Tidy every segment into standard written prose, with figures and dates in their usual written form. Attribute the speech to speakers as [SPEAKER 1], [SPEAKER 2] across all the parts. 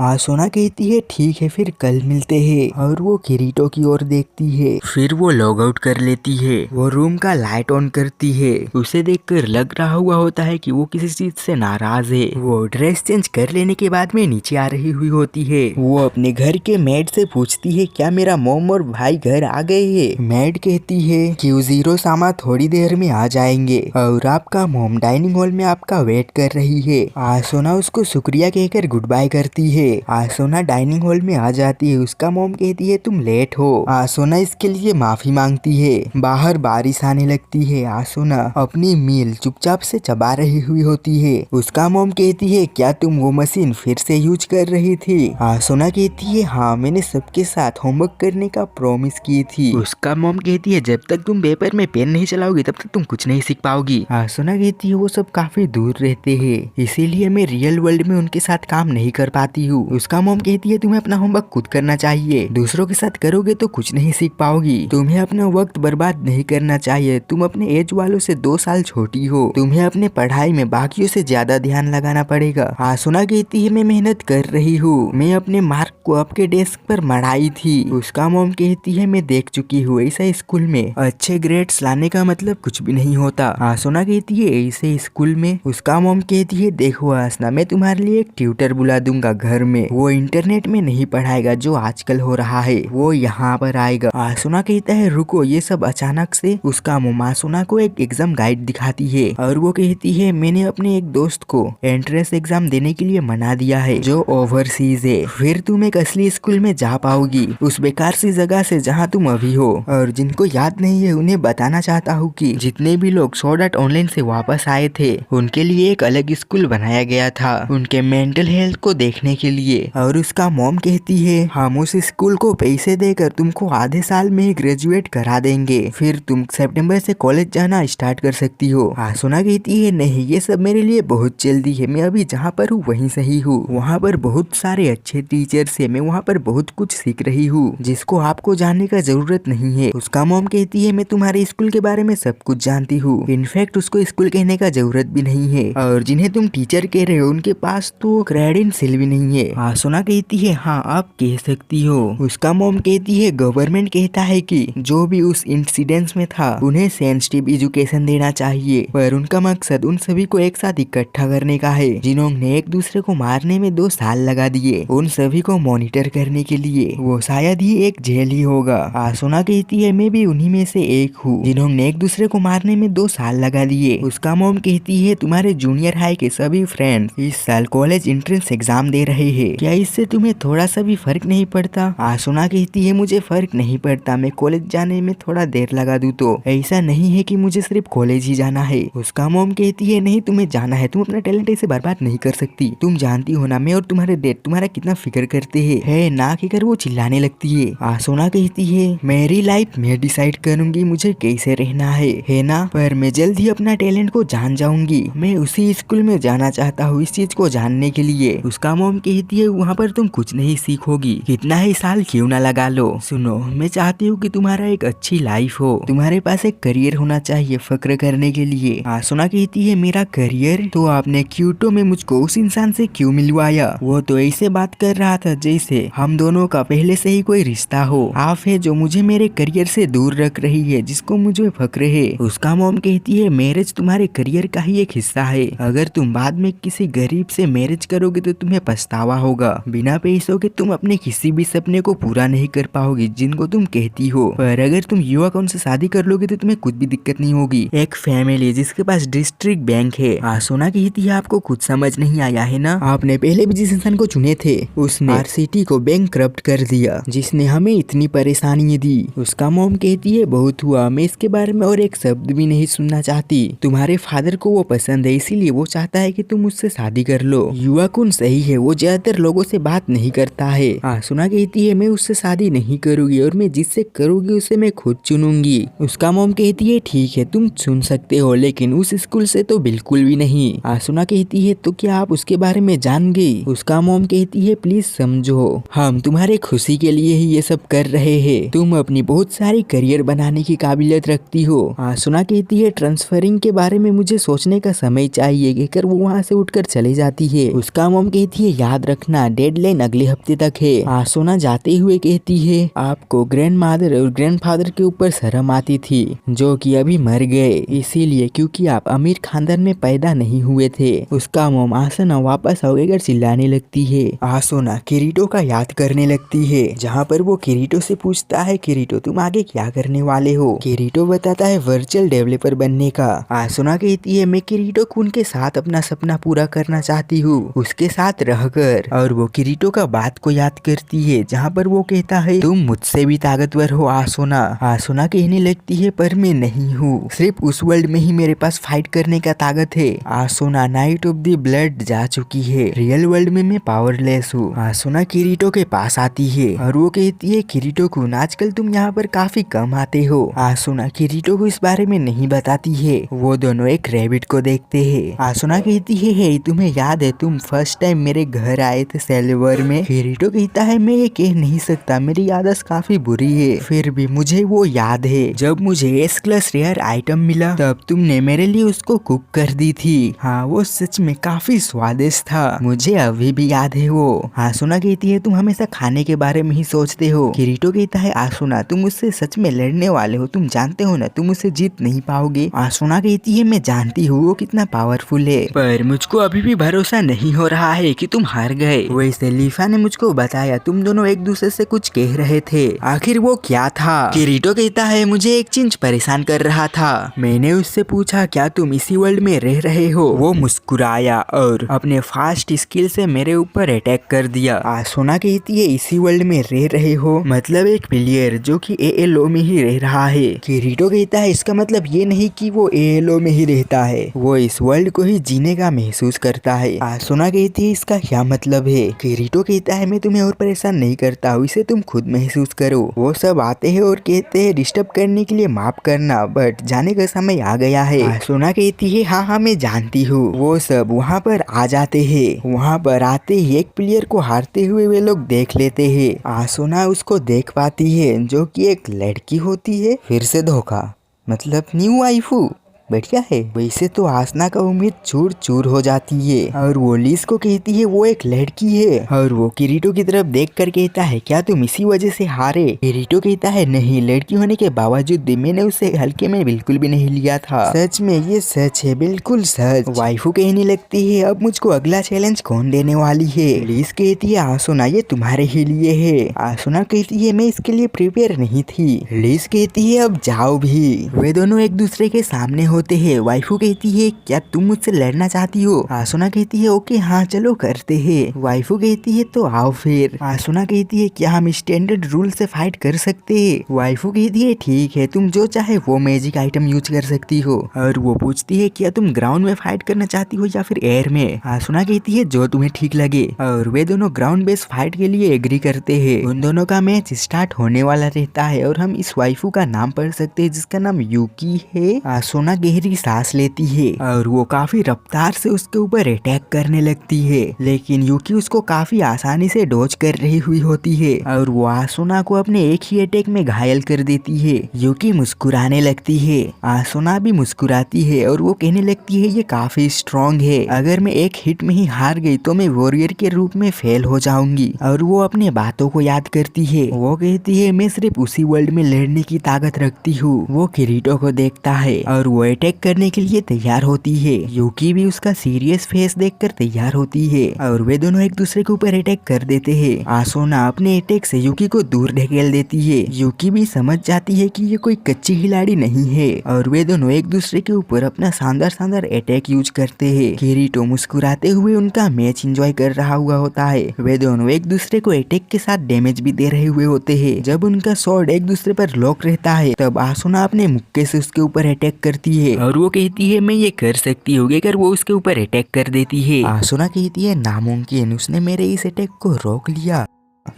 [SPEAKER 1] आसोना कहती है ठीक है फिर कल मिलते हैं और वो किरीटो की ओर देखती है। फिर वो लॉग आउट कर लेती है। वो रूम का लाइट ऑन करती है। उसे देखकर लग रहा हुआ होता है कि वो किसी चीज से नाराज है। वो ड्रेस चेंज कर लेने के बाद में नीचे आ रही हुई होती है। वो अपने घर के मेड से पूछती है क्या मेरा मॉम और भाई घर आ गए हैं। मेड कहती है कि जीरो सामा थोड़ी देर में आ जाएंगे और आपका मॉम डाइनिंग हॉल में आपका वेट कर रही है। आसोना उसको शुक्रिया कहकर गुड बाय करती है। आसोना डाइनिंग हॉल में आ जाती है। उसका मॉम कहती है तुम लेट हो। आसोना इसके लिए माफी मांगती है। बाहर बारिश आने लगती है। आसोना अपनी मील चुपचाप से चबा रही हुई होती है। उसका मॉम कहती है क्या तुम वो मशीन फिर से यूज कर रही थी। आसोना कहती है हाँ मैंने सबके साथ होमवर्क करने का प्रॉमिस की थी। उसका मॉम कहती है जब तक तुम पेपर में पेन नहीं चलाओगी तब तक तुम कुछ नहीं सीख पाओगी। आसोना कहती है वो सब काफी दूर रहते हैं इसीलिए मैं रियल वर्ल्ड में उनके साथ काम नहीं कर पाती हूँ। उसका मॉम कहती है तुम्हें अपना होमवर्क खुद करना चाहिए। दूसरों के साथ करोगे तो कुछ नहीं सीख पाओगी। तुम्हें अपना वक्त बर्बाद नहीं करना चाहिए। तुम अपने एज वालों से 2 साल छोटी हो। तुम्हें अपने पढ़ाई में बाकियों से ज्यादा ध्यान लगाना पड़ेगा। आसोना कहती है मैं मेहनत कर रही हूँ। मैं अपने मार्क को आपके डेस्क पर मढ़ाई थी। उसका मॉम कहती है मैं देख चुकी हूँ ऐसा स्कूल में अच्छे ग्रेड्स लाने का मतलब कुछ भी नहीं होता। आसोना कहती है ऐसे स्कूल में। उसका मॉम कहती है देखो आसना मैं तुम्हारे लिए एक ट्यूटर बुला दूंगा घर में। वो इंटरनेट में नहीं पढ़ाएगा जो आजकल हो रहा है। वो यहाँ पर आएगा। आसोना कहता है रुको ये सब अचानक से। उसका मॉम आसोना को एक एग्जाम गाइड दिखाती है और वो कहती है मैंने अपने एक दोस्त को एंट्रेंस एग्जाम देने के लिए मना दिया है जो ओवरसीज है। फिर तुम एक असली स्कूल में जा पाओगी उस बेकार सी जगह से जहाँ तुम अभी हो। और जिनको याद नहीं है उन्हें बताना चाहता हूँ कि जितने भी लोग स्वॉर्ड आर्ट ऑनलाइन से वापस आए थे उनके लिए एक अलग स्कूल बनाया गया था उनके मेंटल हेल्थ को देखने के लिए। और उसका मॉम कहती है हम उस स्कूल को पैसे देकर तुमको आधे साल में ही ग्रेजुएट करा देंगे फिर तुम सितंबर से कॉलेज जाना स्टार्ट कर सकती हो। आसोना कहती है नहीं ये सब मेरे लिए बहुत जल्दी है। मैं अभी जहाँ पर हूँ वहीं सही हूँ। वहाँ पर बहुत सारे अच्छे टीचर्स है। मैं वहाँ पर बहुत कुछ सीख रही हूँ जिसको आपको जानने का जरूरत नहीं है। उसका मॉम कहती है मैं तुम्हारे स्कूल के बारे में सब कुछ जानती हूँ। इनफैक्ट उसको स्कूल कहने का जरूरत भी नहीं है और जिन्हें तुम टीचर कह रहे हो उनके पास तो क्रेडेंशियल भी नहीं है। आसोना कहती है हाँ आप कह सकती हो। उसका मॉम कहती है गवर्नमेंट कहता है कि जो भी उस इंसिडेंट में था उन्हें सेंसिटिव एजुकेशन देना चाहिए पर उनका मकसद उन सभी को एक साथ इकट्ठा करने का है जिन्होंने एक दूसरे को मारने में 2 साल लगा दिए। उन सभी को मॉनिटर करने के लिए वो शायद ही एक जेल ही होगा। आसोना कहती है मैं भी उन्हीं में से एक हूँ जिन्होंने एक दूसरे को मारने में 2 साल लगा दिए। उसका मॉम कहती है तुम्हारे जूनियर हाई के सभी फ्रेंड्स इस साल कॉलेज एंट्रेंस एग्जाम दे रहे हैं क्या इससे तुम्हें थोड़ा सा भी फर्क नहीं पड़ता। आसोना कहती है मुझे फर्क नहीं पड़ता। मैं कॉलेज जाने में थोड़ा देर लगा दूं तो ऐसा नहीं है कि मुझे सिर्फ कॉलेज ही जाना है। उसका मॉम कहती है नहीं तुम्हें जाना है। तुम अपना टैलेंट ऐसे बर्बाद नहीं कर सकती। तुम जानती हो ना मैं और तुम्हारे डैड तुम्हारा कितना फिक्र करते हैं। है ना कहकर वो चिल्लाने लगती है। आसोना कहती है मेरी लाइफ मैं डिसाइड करूंगी मुझे कैसे रहना है ना पर मैं जल्द ही अपना टैलेंट को जान जाऊंगी। मैं उसी स्कूल में जाना चाहता हूँ इस चीज को जानने के लिए। उसका मॉम कहती है वहाँ पर तुम कुछ नहीं सीखोगी कितना ही साल क्यों ना लगा लो। सुनो मैं चाहती हूँ कि तुम्हारा एक अच्छी लाइफ हो। तुम्हारे पास एक करियर होना चाहिए फक्र करने के लिए। आसोना कहती है मेरा करियर तो आपने क्यूटो में मुझको उस इंसान से क्यों मिलवाया। वो तो ऐसे बात कर रहा था जैसे हम दोनों का पहले से ही कोई रिश्ता हो। आप है जो मुझे मेरे करियर से दूर रख रही है जिसको मुझे फक्र है। उसका मॉम कहती है मैरिज तुम्हारे करियर का ही एक हिस्सा है। अगर तुम बाद में किसी गरीब से मैरिज करोगे तो तुम्हें पछतावा होगा। बिना पैसों के तुम अपने किसी भी सपने को पूरा नहीं कर पाओगी जिनको तुम कहती हो। पर अगर तुम युवा कौन से शादी कर लोगे तो तुम्हें कुछ भी दिक्कत नहीं होगी। एक फैमिली जिसके पास डिस्ट्रिक्ट बैंक है। आसोना कहती है आपको कुछ समझ नहीं आया है ना। आपने पहले भी जिस इंसान को चुने थे उसने आरसीटी को बैंकक्रप्ट कर दिया जिसने हमें इतनी परेशानी दी। उसका मॉम कहती है बहुत हुआ। मैं इसके बारे में और एक शब्द भी नहीं सुनना चाहती। तुम्हारे फादर को वो पसंद है इसीलिए वो चाहता है कि तुम उससे शादी कर लो। युवा कौन सही है वो ज्यादातर लोगों से बात नहीं करता है। आसोना कहती है मैं उससे शादी नहीं करूंगी और मैं जिससे करूंगी उसे मैं खुद चुनूंगी। उसका मॉम कहती है ठीक है तुम चुन सकते हो लेकिन उस स्कूल से तो बिल्कुल भी नहीं। आसोना कहती है तो क्या आप उसके बारे में जान गई। उसका मॉम कहती है प्लीज समझो हम तुम्हारे खुशी के लिए ही ये सब कर रहे हैं। तुम अपनी बहुत सारी करियर बनाने की काबिलियत रखती हो। आसोना कहती है ट्रांसफरिंग के बारे में मुझे सोचने का समय चाहिए कहकर वो वहाँ से उठकर चले जाती है। उसका मॉम कहती है याद याद रखना डेडलाइन अगले हफ्ते तक है। आसोना जाते हुए कहती है आपको ग्रैंड मदर और ग्रैंडफादर के ऊपर शर्म आती थी जो कि अभी मर गए, इसीलिए क्योंकि आप अमीर खानदान में पैदा नहीं हुए थे। उसका मोम आसोना वापस आओगे कर चिल्लाने लगती है। आसोना किरीटो का याद करने लगती है जहाँ पर वो किरीटो से पूछता है किरीटो तुम आगे क्या करने वाले हो। किरीटो बताता है वर्चुअल डेवलपर बनने का। आसोना कहती है मैं किरीटो कुन के साथ अपना सपना पूरा करना चाहती हूँ, उसके साथ रहकर। और वो किरीटो का बात को याद करती है जहाँ पर वो कहता है तुम मुझसे भी ताकतवर हो आसोना। आसोना कहने लगती है पर मैं नहीं हूँ, सिर्फ उस वर्ल्ड में ही मेरे पास फाइट करने का ताकत है। आसोना नाइट ऑफ द ब्लड जा चुकी है, रियल वर्ल्ड में मैं पावरलेस हूँ। आसोना किरीटो के पास आती है और वो कहती है किरीटो कुन आजकल तुम यहाँ पर काफी कम आते हो। आसोना किरीटो को इस बारे में नहीं बताती है। वो दोनों एक रैबिट को देखते हैं। आसोना कहती है हे तुम्हें याद है तुम फर्स्ट टाइम मेरे घर आए थे सेल्वर में। किरीटो कहता है मैं ये कह नहीं सकता, मेरी याददाश्त काफी बुरी है, फिर भी मुझे वो याद है जब मुझे एस क्लास रेयर आइटम मिला तब तुमने मेरे लिए उसको कुक कर दी थी। हाँ वो सच में काफी स्वादिष्ट था, मुझे अभी भी याद है वो। आसोना कहती है तुम हमेशा खाने के बारे में ही सोचते हो। किरीटो कहता है आसोना तुम उससे सच में लड़ने वाले हो, तुम जानते हो ना तुम उससे जीत नहीं पाओगे। आसोना कहती है मैं जानती हूँ वो कितना पावरफुल है, पर मुझको अभी भी भरोसा नहीं हो रहा है कि तुम हार गए। वैसे लीफा ने मुझको बताया तुम दोनों एक दूसरे से कुछ कह रहे थे, आखिर वो क्या था। किरीटो कहता है मुझे एक चीज परेशान कर रहा था, मैंने उससे पूछा क्या तुम इसी वर्ल्ड में रह रहे हो। वो मुस्कुराया और अपने फास्ट स्किल से मेरे ऊपर अटैक कर दिया। आसोना कहती है इसी वर्ल्ड में रह रहे हो मतलब एक प्लेयर जो कि एएलओ में ही रह रहा है। किरीटो कहता है इसका मतलब ये नहीं कि वो एएलओ में ही रहता है, वो इस वर्ल्ड को ही जीने का महसूस करता है। आसोना कहती है इसका क्या मतलब है। किरीटो कहता है मैं तुम्हें और परेशान नहीं करता हूँ, इसे तुम खुद महसूस करो। वो सब आते हैं और कहते हैं डिस्टर्ब करने के लिए माफ करना, बट जाने का समय आ गया है। आसोना कहती है हाँ मैं जानती हूँ। वो सब वहाँ पर आ जाते हैं। वहाँ पर आते ही एक प्लेयर को हारते हुए वे लोग देख लेते हैं। आसोना उसको देख पाती है जो कि एक लड़की होती है। फिर से धोखा मतलब न्यू वाइफू, बढ़िया है। वैसे तो आसना का उम्मीद चूर चूर हो जाती है और वो लीस को कहती है वो एक लड़की है और वो किरीटो की तरफ देख कर कहता है क्या तुम इसी वजह से हारे। किरीटो कहता है नहीं, लड़की होने के बावजूद भी मैंने उसे हल्के में बिल्कुल भी नहीं लिया था, सच में ये सच है, बिल्कुल सच। वाइफू कहने लगती है अब मुझको अगला चैलेंज कौन देने वाली है। लीस कहती है आसोना ये तुम्हारे ही लिए है। आसोना कहती है मैं इसके लिए प्रिपेयर नहीं थी। लीस कहती है अब जाओ भी। वे दोनों एक दूसरे के सामने होते हैं। वाइफू कहती है क्या तुम मुझसे लड़ना चाहती हो। आसोना कहती है ओके हाँ चलो करते हैं। वाइफू कहती है तो आओ फिर। आसोना कहती है क्या हम स्टैंडर्ड रूल से फाइट कर सकते हैं। वाइफू कहती है ठीक है तुम जो चाहे वो मैजिक आइटम यूज कर सकती हो। और वो पूछती है क्या तुम ग्राउंड में फाइट करना चाहती हो या फिर एयर में। आसोना कहती है जो तुम्हें ठीक लगे। और वे दोनों ग्राउंड बेस्ड फाइट के लिए एग्री करते हैं। उन दोनों का मैच स्टार्ट होने वाला रहता है और हम इस वाइफू का नाम पढ़ सकते हैं जिसका नाम यूकी है। आसोना गहरी सांस लेती है और वो काफी रफ्तार से उसके ऊपर अटैक करने लगती है, लेकिन यूकी उसको काफी आसानी से डॉज कर रही हुई होती है और वो आसोना को अपने एक ही अटैक में घायल कर देती है। यूकी मुस्कुराने लगती है, आसोना भी मुस्कुराती है और वो कहने लगती है ये काफी स्ट्रॉन्ग है, अगर मैं एक हिट में ही हार गई तो मैं वॉरियर के रूप में फेल हो जाऊंगी। और वो अपने बातों को याद करती है। वो कहती है मैं सिर्फ उसी वर्ल्ड में लड़ने की ताकत रखती हूँ। वो किरीटो को देखता है और वो अटैक करने के लिए तैयार होती है। यूकी भी उसका सीरियस फेस देखकर तैयार होती है और वे दोनों एक दूसरे के ऊपर अटैक कर देते हैं। आसोना अपने अटैक से यूकी को दूर ढकेल देती है। यूकी भी समझ जाती है कि ये कोई कच्ची खिलाड़ी नहीं है और वे दोनों एक दूसरे के ऊपर अपना शानदार शानदार अटैक यूज करते हैं। किरीटो मुस्कुराते हुए उनका मैच एंजॉय कर रहा हुआ होता है। वे दोनों एक दूसरे को अटैक के साथ डैमेज भी दे रहे हुए होते हैं। जब उनका स्वॉर्ड एक दूसरे पर लॉक रहता है तब आसोना अपने मुक्के से उसके ऊपर अटैक करती है और वो कहती है मैं ये कर सकती हूँ, अगर वो उसके ऊपर अटैक कर देती है। आसोना कहती है नामुमकिन, उसने मेरे इस अटैक को रोक लिया।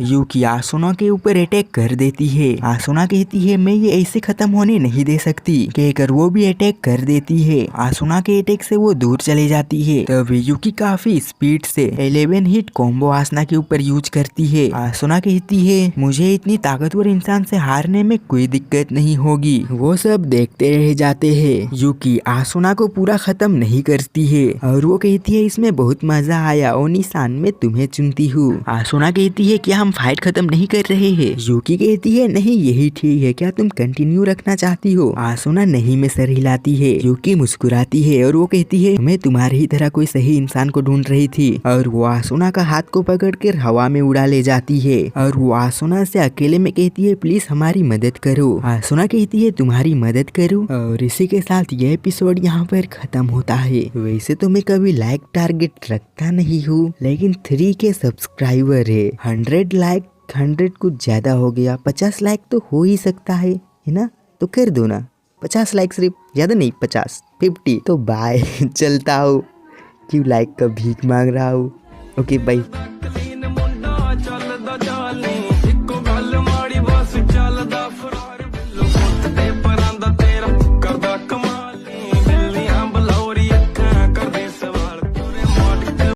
[SPEAKER 1] यूकी आसुना के ऊपर अटैक कर देती है। आसुना कहती है मैं ये ऐसे खत्म होने नहीं दे सकती, कहकर वो भी अटैक कर देती है। आसुना के अटैक से वो दूर चले जाती है। तब यूकी काफी स्पीड से 11 हिट कॉम्बो आसुना के ऊपर यूज करती है। आसुना कहती है मुझे इतनी ताकतवर इंसान से हारने में कोई दिक्कत नहीं होगी। वो सब देखते रह जाते हैं। यूकी आसुना को पूरा खत्म नहीं करती है और वो कहती है इसमें बहुत मजा आया और निशान में तुम्हें चुनती हूँ। आसुना कहती है क्या हम फाइट खत्म नहीं कर रहे हैं? यूकी कहती है नहीं यही ठीक है, क्या तुम कंटिन्यू रखना चाहती हो? आसुना नहीं में सर हिलाती है। यूकी मुस्कुराती है और वो कहती है मैं तुम्हारी ही तरह कोई सही इंसान को ढूंढ रही थी। और वो आसुना का हाथ को पकड़कर हवा में उड़ा ले जाती है और वो आसुना से अकेले में कहती है प्लीज हमारी मदद करो। आसुना कहती है तुम्हारी मदद करूं। और इसी के साथ ये एपिसोड यहाँ पर खत्म होता है। वैसे तो मैं कभी लाइक टारगेट रखता नहीं हूँ, लेकिन 3 के सब्सक्राइबर है, 100 लाइक 100 कुछ ज्यादा हो गया, 50 लाइक तो हो ही सकता है ना? तो कर दो ना 50 लाइक, सिर्फ ज्यादा नहीं 50 50। तो बाय चलता हूँ, क्यों लाइक का भीख मांग रहा हूँ। Okay bye.